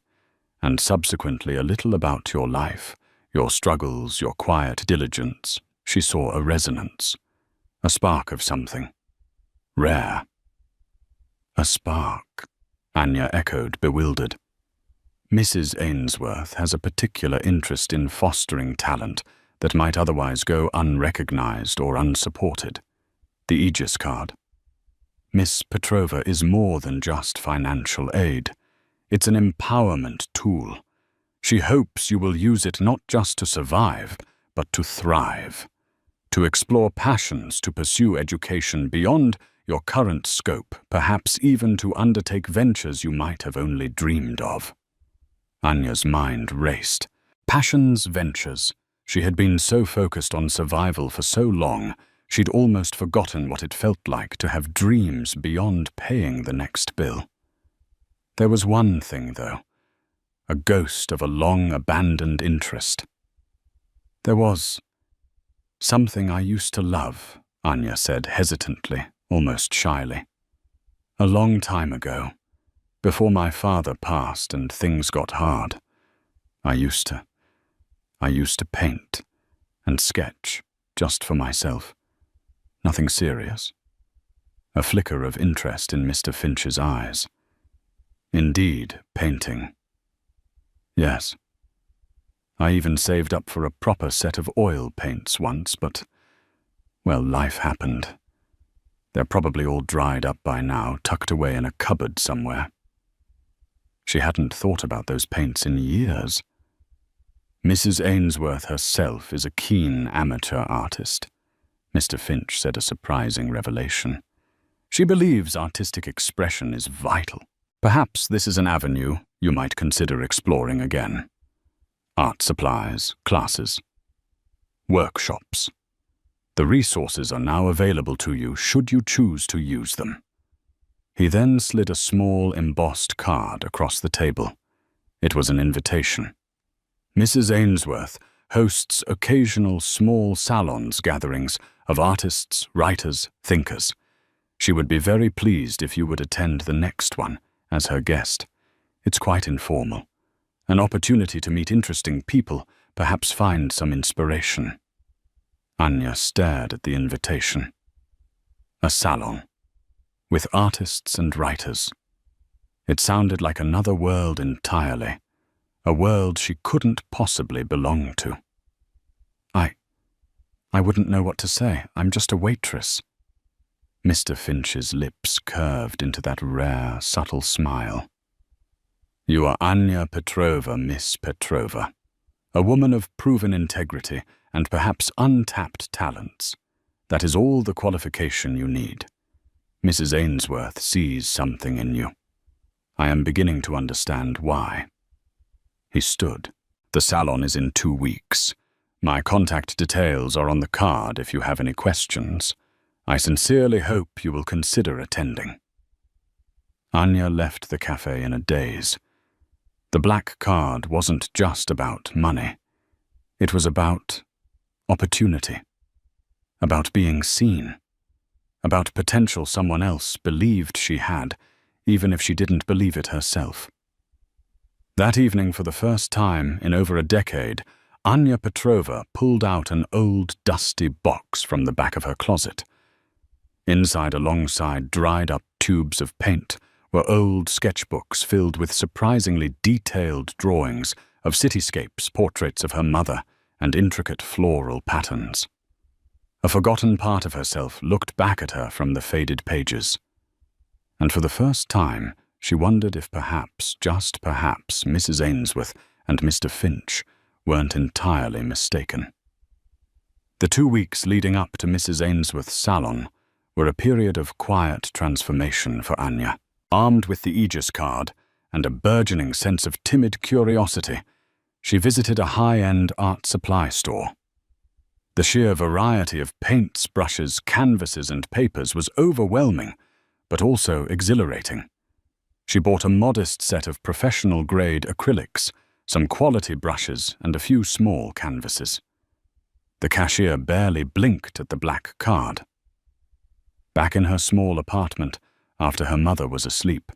and subsequently a little about your life, your struggles, your quiet diligence, she saw a resonance, a spark of something rare." "A spark," Anya echoed, bewildered. "Mrs. Ainsworth has a particular interest in fostering talent that might otherwise go unrecognized or unsupported. The Aegis card. Miss Petrova is more than just financial aid. It's an empowerment tool. She hopes you will use it not just to survive, but to thrive, to explore passions, to pursue education beyond your current scope, perhaps even to undertake ventures you might have only dreamed of." Anya's mind raced. Passions, ventures. She had been so focused on survival for so long, she'd almost forgotten what it felt like to have dreams beyond paying the next bill. There was one thing, though, a ghost of a long-abandoned interest. "There was something I used to love," Anya said hesitantly, almost shyly. "A long time ago, before my father passed and things got hard, I used to paint and sketch just for myself. Nothing serious." A flicker of interest in Mr. Finch's eyes. "Indeed, painting. Yes. I even saved up for a proper set of oil paints once, but, well, life happened. They're probably all dried up by now, tucked away in a cupboard somewhere." She hadn't thought about those paints in years. "Mrs. Ainsworth herself is a keen amateur artist," Mr. Finch said, a surprising revelation. "She believes artistic expression is vital. Perhaps this is an avenue you might consider exploring again. Art supplies, classes, workshops. The resources are now available to you should you choose to use them." He then slid a small embossed card across the table. It was an invitation. "Mrs. Ainsworth hosts occasional small salons gatherings of artists, writers, thinkers. She would be very pleased if you would attend the next one as her guest. It's quite informal. An opportunity to meet interesting people, perhaps find some inspiration." Anya stared at the invitation. A salon, with artists and writers. It sounded like another world entirely, a world she couldn't possibly belong to. I wouldn't know what to say. I'm just a waitress." Mr. Finch's lips curved into that rare, subtle smile. "You are Anya Petrova, Miss Petrova, a woman of proven integrity and perhaps untapped talents. That is all the qualification you need. Mrs. Ainsworth sees something in you." I am beginning to understand why." He stood. "The salon is in 2 weeks. My contact details are on the card if you have any questions. I sincerely hope you will consider attending." Anya left the cafe in a daze. The black card wasn't just about money. It was about opportunity, about being seen, about potential someone else believed she had, even if she didn't believe it herself. That evening, for the first time in over a decade, Anya Petrova pulled out an old, dusty box from the back of her closet. Inside, alongside dried-up tubes of paint, were old sketchbooks filled with surprisingly detailed drawings of cityscapes, portraits of her mother, and intricate floral patterns. A forgotten part of herself looked back at her from the faded pages. And for the first time, she wondered if perhaps, just perhaps, Mrs. Ainsworth and Mr. Finch weren't entirely mistaken. The 2 weeks leading up to Mrs. Ainsworth's salon were a period of quiet transformation for Anya. Armed with the Aegis card and a burgeoning sense of timid curiosity, she visited a high-end art supply store. The sheer variety of paints, brushes, canvases, and papers was overwhelming, but also exhilarating. She bought a modest set of professional-grade acrylics, some quality brushes, and a few small canvases. The cashier barely blinked at the black card. Back in her small apartment, after her mother was asleep,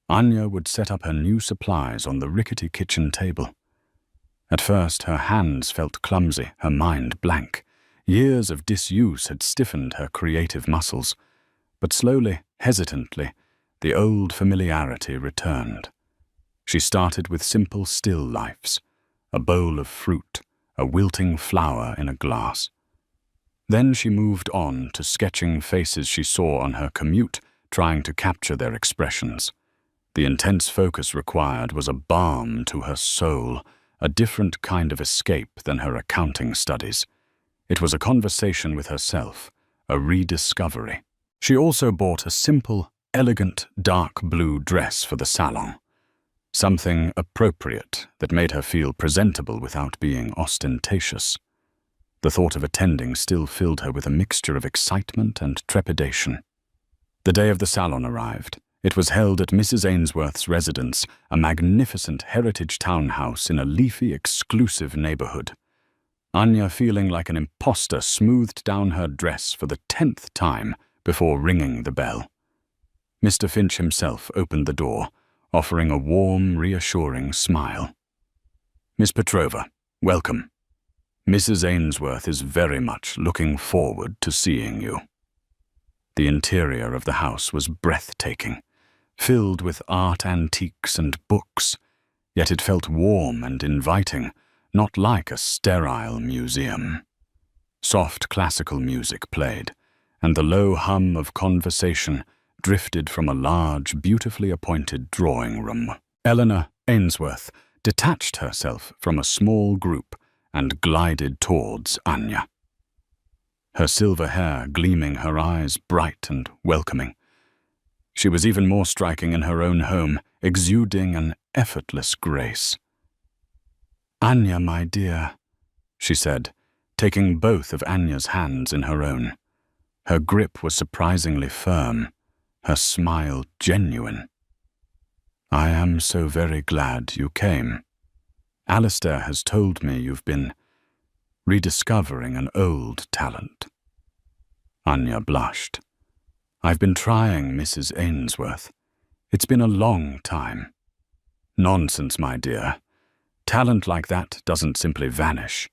Anya would set up her new supplies on the rickety kitchen table. At first, her hands felt clumsy, her mind blank. Years of disuse had stiffened her creative muscles, but slowly, hesitantly, the old familiarity returned. She started with simple still lifes, a bowl of fruit, a wilting flower in a glass. Then she moved on to sketching faces she saw on her commute, trying to capture their expressions. The intense focus required was a balm to her soul, a different kind of escape than her accounting studies. It was a conversation with herself, a rediscovery. She also bought a simple, elegant, dark blue dress for the salon. Something appropriate that made her feel presentable without being ostentatious. The thought of attending still filled her with a mixture of excitement and trepidation. The day of the salon arrived. It was held at Mrs. Ainsworth's residence, a magnificent heritage townhouse in a leafy, exclusive neighborhood. Anya, feeling like an imposter, smoothed down her dress for the 10th time before ringing the bell. Mr. Finch himself opened the door, offering a warm, reassuring smile. "Miss Petrova, welcome. Mrs. Ainsworth is very much looking forward to seeing you." The interior of the house was breathtaking, filled with art antiques and books, yet it felt warm and inviting, not like a sterile museum. Soft classical music played, and the low hum of conversation drifted from a large, beautifully appointed drawing room. Eleanor Ainsworth detached herself from a small group and glided towards Anya. Her silver hair gleaming, her eyes bright and welcoming. She was even more striking in her own home, exuding an effortless grace. "Anya, my dear," she said, taking both of Anya's hands in her own. Her grip was surprisingly firm, her smile genuine. "I am so very glad you came. Alistair has told me you've been rediscovering an old talent." Anya blushed. "I've been trying, Mrs. Ainsworth. It's been a long time." "Nonsense, my dear. Talent like that doesn't simply vanish.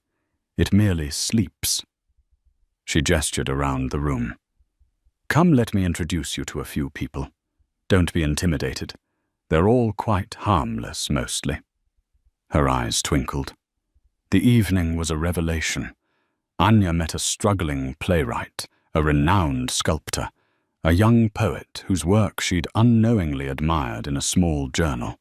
It merely sleeps." She gestured around the room. "Come, let me introduce you to a few people. Don't be intimidated. They're all quite harmless, mostly." Her eyes twinkled. The evening was a revelation. Anya met a struggling playwright, a renowned sculptor, a young poet whose work she'd unknowingly admired in a small journal.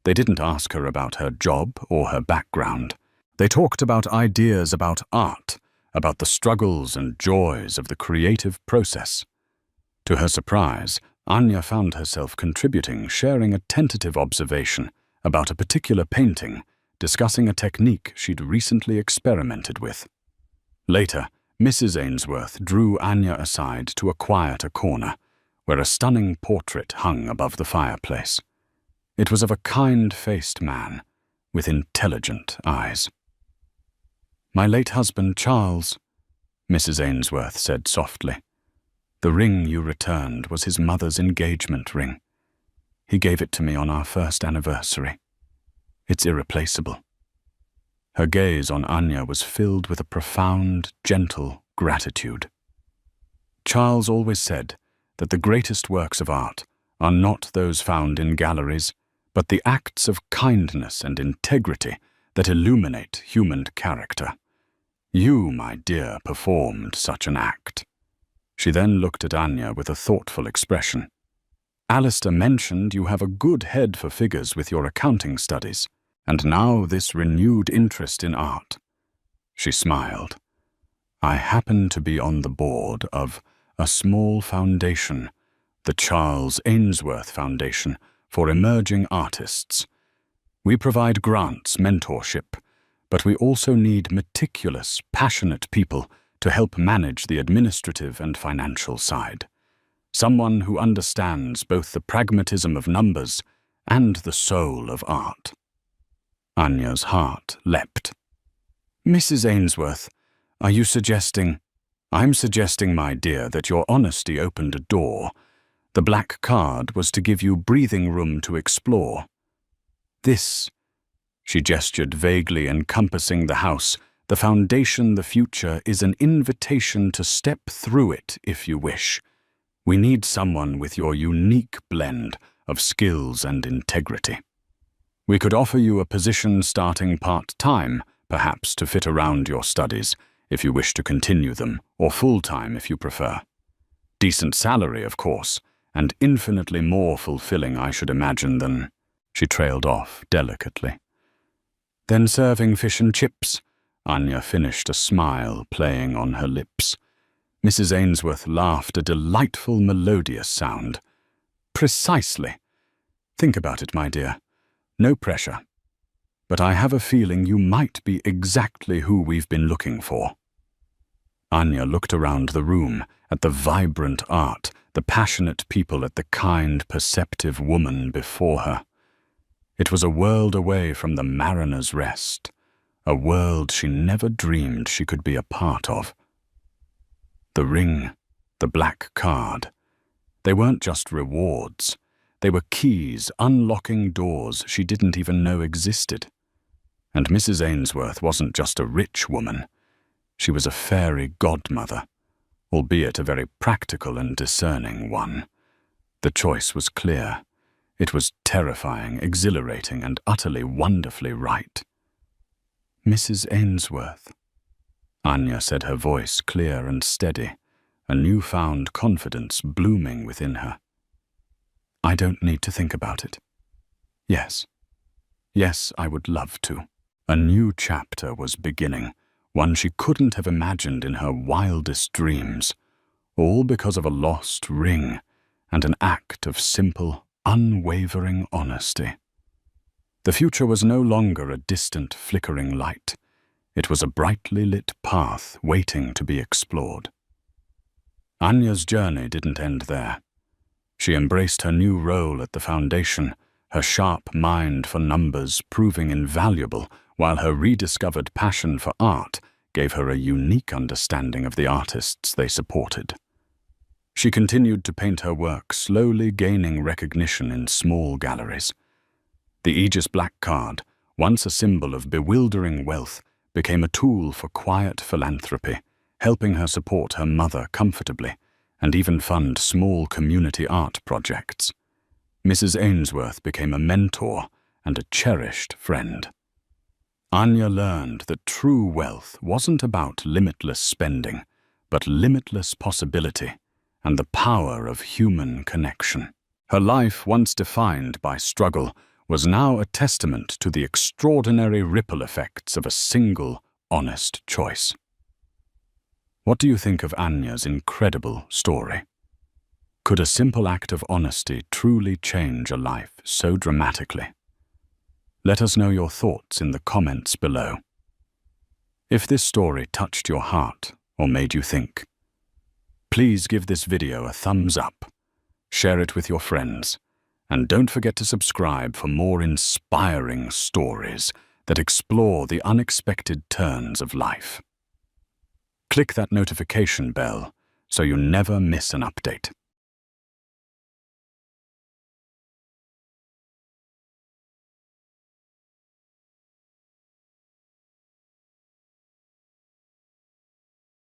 They didn't ask her about her job or her background. They talked about ideas about art, about the struggles and joys of the creative process. To her surprise, Anya found herself contributing, sharing a tentative observation about a particular painting, discussing a technique she'd recently experimented with. Later, Mrs. Ainsworth drew Anya aside to a quieter corner, where a stunning portrait hung above the fireplace. It was of a kind-faced man with intelligent eyes. "My late husband, Charles," Mrs. Ainsworth said softly. "The ring you returned was his mother's engagement ring. He gave it to me on our first anniversary. It's irreplaceable." Her gaze on Anya was filled with a profound, gentle gratitude. Charles always said that the greatest works of art are not those found in galleries, but the acts of kindness and integrity that illuminate human character. You, my dear, performed such an act. She then looked at Anya with a thoughtful expression. "Alistair mentioned you have a good head for figures with your accounting studies, and now this renewed interest in art." She smiled. "I happen to be on the board of a small foundation, the Charles Ainsworth Foundation for Emerging Artists. We provide grants, mentorship, but we also need meticulous, passionate people to help manage the administrative and financial side. Someone who understands both the pragmatism of numbers and the soul of art." Anya's heart leapt. "Mrs. Ainsworth, are you suggesting—" "I'm suggesting, my dear, that your honesty opened a door. The black card was to give you breathing room to explore. This," she gestured vaguely, encompassing the house, "the foundation, the future, is an invitation to step through it if you wish. We need someone with your unique blend of skills and integrity. We could offer you a position starting part-time, perhaps to fit around your studies, if you wish to continue them, or full-time if you prefer. Decent salary, of course, and infinitely more fulfilling, I should imagine, than—" She trailed off delicately. "Then serving fish and chips," Anya finished, a smile playing on her lips. Mrs. Ainsworth laughed, a delightful, melodious sound. "Precisely. Think about it, my dear. No pressure. But I have a feeling you might be exactly who we've been looking for." Anya looked around the room, at the vibrant art, the passionate people, at the kind, perceptive woman before her. It was a world away from the Mariner's Rest, a world she never dreamed she could be a part of. The ring, the black card, they weren't just rewards. They were keys unlocking doors she didn't even know existed. And Mrs. Ainsworth wasn't just a rich woman. She was a fairy godmother, albeit a very practical and discerning one. The choice was clear. It was terrifying, exhilarating, and utterly wonderfully right. "Mrs. Ainsworth," Anya said, her voice clear and steady, a newfound confidence blooming within her. "I don't need to think about it. Yes. Yes, I would love to." A new chapter was beginning, one she couldn't have imagined in her wildest dreams, all because of a lost ring and an act of simple, unwavering honesty. The future was no longer a distant, flickering light. It was a brightly lit path waiting to be explored. Anya's journey didn't end there. She embraced her new role at the foundation, her sharp mind for numbers proving invaluable, while her rediscovered passion for art gave her a unique understanding of the artists they supported. She continued to paint her work, slowly gaining recognition in small galleries. The Aegis Black card, once a symbol of bewildering wealth, became a tool for quiet philanthropy, helping her support her mother comfortably and even fund small community art projects. Mrs. Ainsworth became a mentor and a cherished friend. Anya learned that true wealth wasn't about limitless spending, but limitless possibility and the power of human connection. Her life, once defined by struggle, was now a testament to the extraordinary ripple effects of a single, honest choice. What do you think of Anya's incredible story? Could a simple act of honesty truly change a life so dramatically? Let us know your thoughts in the comments below. If this story touched your heart or made you think, please give this video a thumbs up, share it with your friends, and don't forget to subscribe for more inspiring stories that explore the unexpected turns of life. Click that notification bell so you never miss an update.